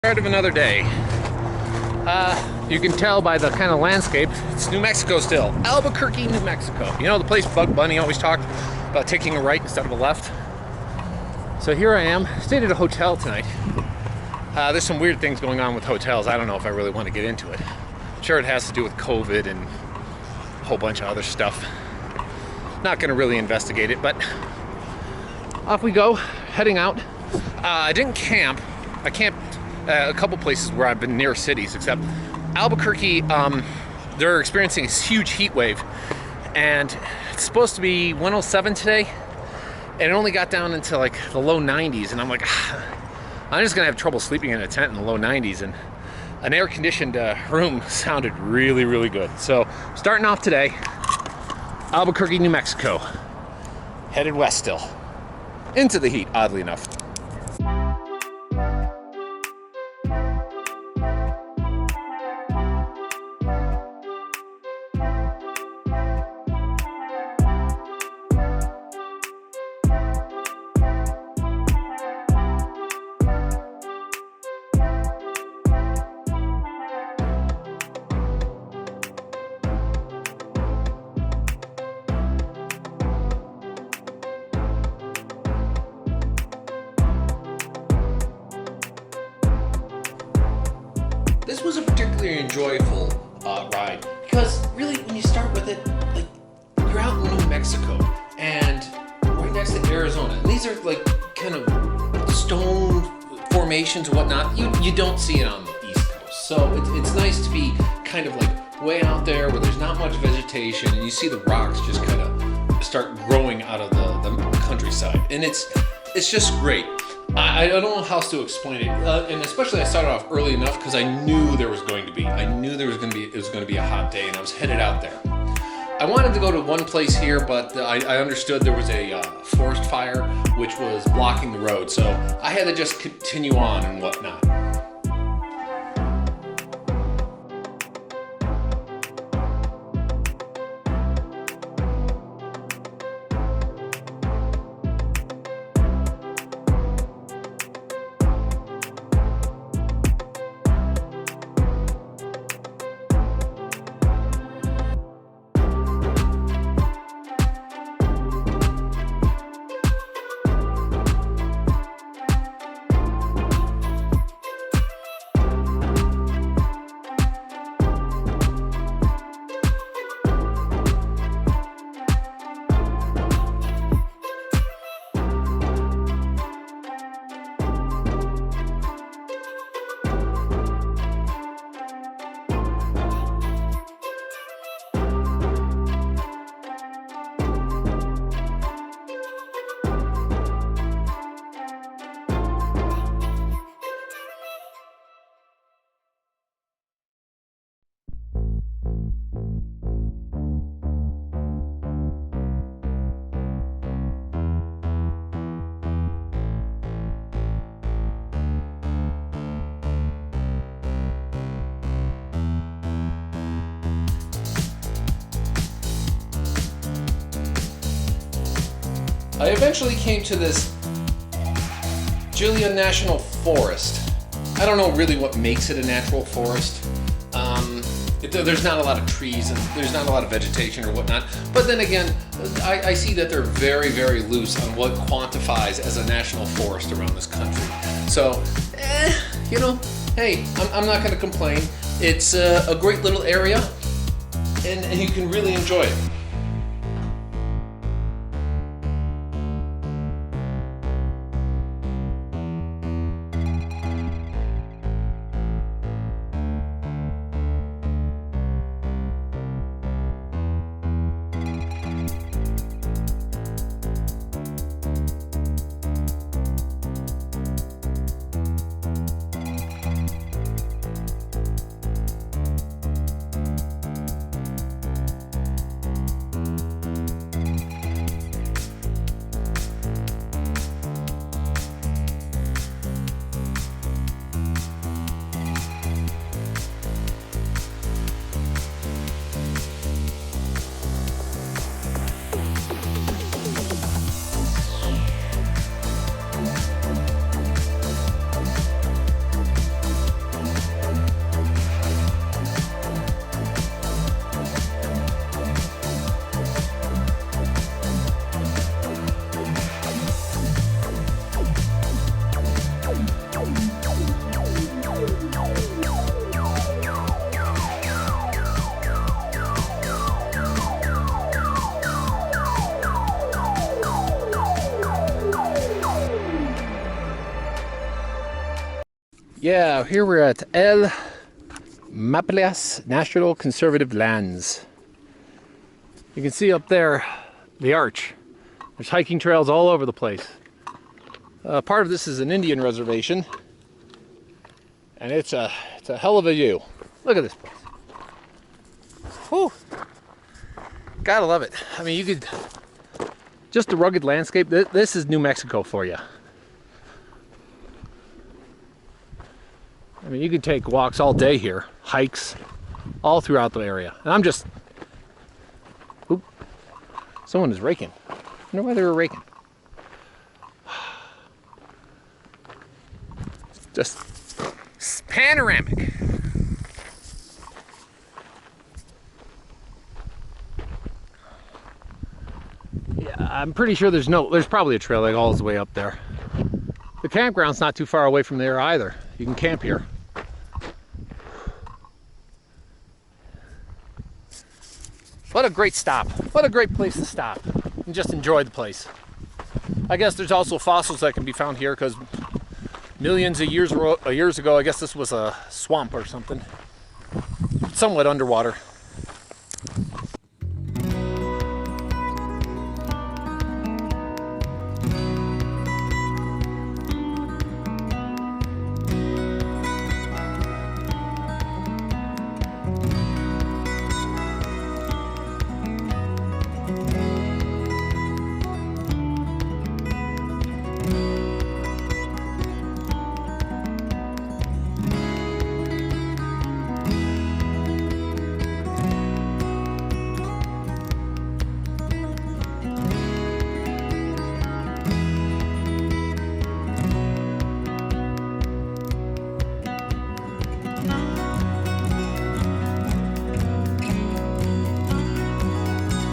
Start of another day. You can tell by the kind of landscape, it's New Mexico still. Albuquerque, New Mexico. You know the place Bug Bunny always talked about taking a right instead of a left? So here I am, stayed at a hotel tonight. There's some weird things going on with hotels. I don't know if I really want to get into it. I'm sure it has to do with COVID and a whole bunch of other stuff. Not gonna really investigate it, but off we go, heading out. I didn't camp. I camped a couple places where I've been near cities, except Albuquerque, they're experiencing this huge heat wave, and it's supposed to be 107 today, and it only got down into like the low 90s, and I'm like, I'm just gonna have trouble sleeping in a tent in the low 90s, and an air-conditioned room sounded really, really good. So starting off today, Albuquerque, New Mexico, headed west still, into the heat, oddly enough. This was a particularly enjoyable ride because really when you start with it, like you're out in New Mexico and right next to Arizona. And these are like kind of stone formations and whatnot. You don't see it on the East Coast. So it's nice to be kind of like way out there where there's not much vegetation and you see the rocks just kind of start growing out of the countryside. And it's just great. I don't know how else to explain it, and especially I started off early enough because I knew it was going to be a hot day, and I was headed out there. I wanted to go to one place here, but I understood there was a forest fire which was blocking the road, so I had to just continue on and whatnot. I eventually came to this Julia National Forest. I don't know really what makes it a natural forest. There's not a lot of trees and there's not a lot of vegetation or whatnot. But then again, I see that they're very, very loose on what quantifies as a national forest around this country. So, you know, hey, I'm not going to complain. It's a great little area and you can really enjoy it. Yeah, here we're at El Maples National Conservative Lands. You can see up there the arch. There's hiking trails all over the place. Part of this is an Indian reservation, and it's a hell of a view. Look at this place. Whew. Gotta love it. I mean, you could just the rugged landscape. This is New Mexico for you. I mean, you could take walks all day here, hikes all throughout the area. And I'm just, oop, someone is raking. I wonder why they were raking. Just panoramic. Yeah, I'm pretty sure there's probably a trail like all the way up there. The campground's not too far away from there either. You can camp here. What a great stop. What a great place to stop and just enjoy the place. I guess there's also fossils that can be found here because millions of years ago, I guess this was a swamp or something. Somewhat underwater.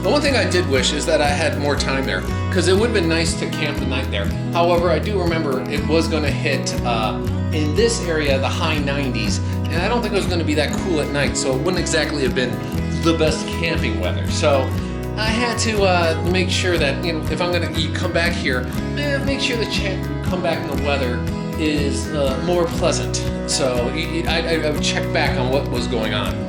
The one thing I did wish is that I had more time there, because it would have been nice to camp the night there. However, I do remember it was going to hit, in this area, the high 90s, and I don't think it was going to be that cool at night, so it wouldn't exactly have been the best camping weather. So I had to make sure that, you know, if I'm going to come back here, make sure that you come back and the weather is more pleasant. So I would check back on what was going on.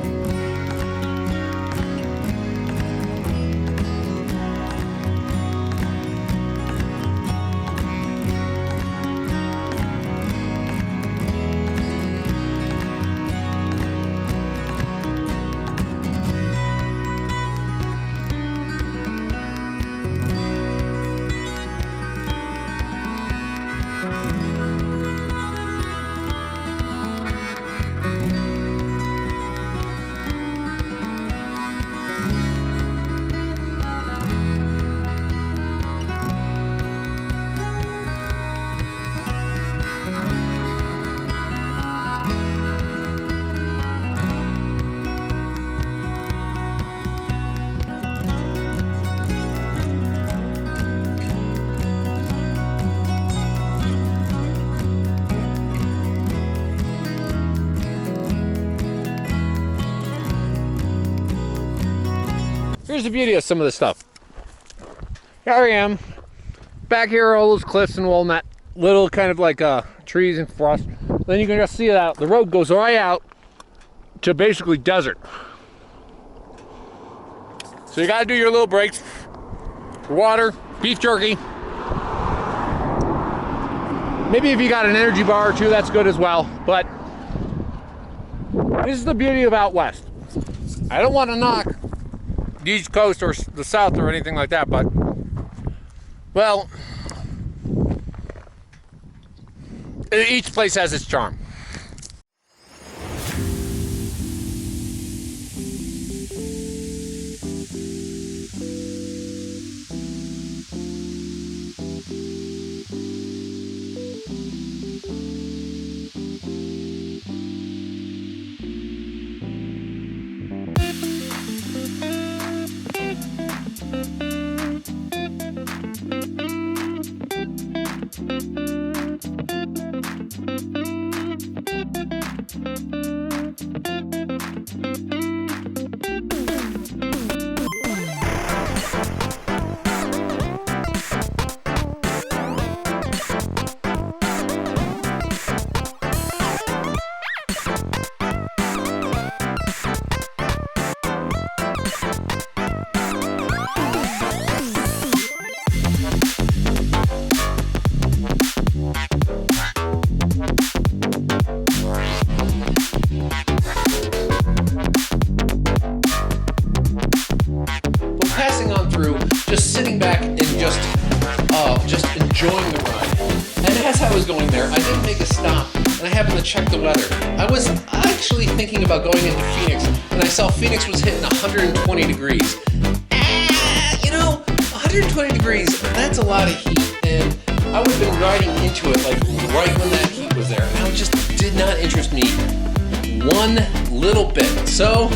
Here's the beauty of some of this stuff. Here I am. Back here are all those cliffs and walnut, little kind of like trees and frost. Then you can just see it out. The road goes right out to basically desert. So you gotta do your little breaks. Water, beef jerky. Maybe if you got an energy bar or two, that's good as well. But this is the beauty of out west. I don't want to knock the East Coast or the South or anything like that, but, well, each place has its charm. enjoying the ride. And as I was going there, I did make a stop, and I happened to check the weather. I was actually thinking about going into Phoenix, and I saw Phoenix was hitting 120 degrees. 120 degrees, that's a lot of heat, and I would have been riding into it like right when that heat was there, and it just did not interest me one little bit. So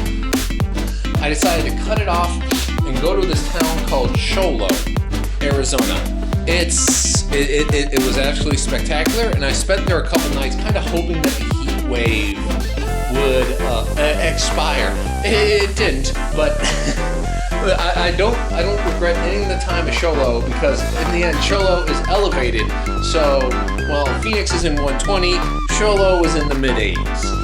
I decided to cut it off and go to this town called Cholo, Arizona. It was actually spectacular, and I spent there a couple nights kind of hoping that the heat wave would expire. It didn't, but I don't regret any of the time at Cholo, because in the end Cholo is elevated. So while Phoenix is in 120, Cholo is in the mid 80s.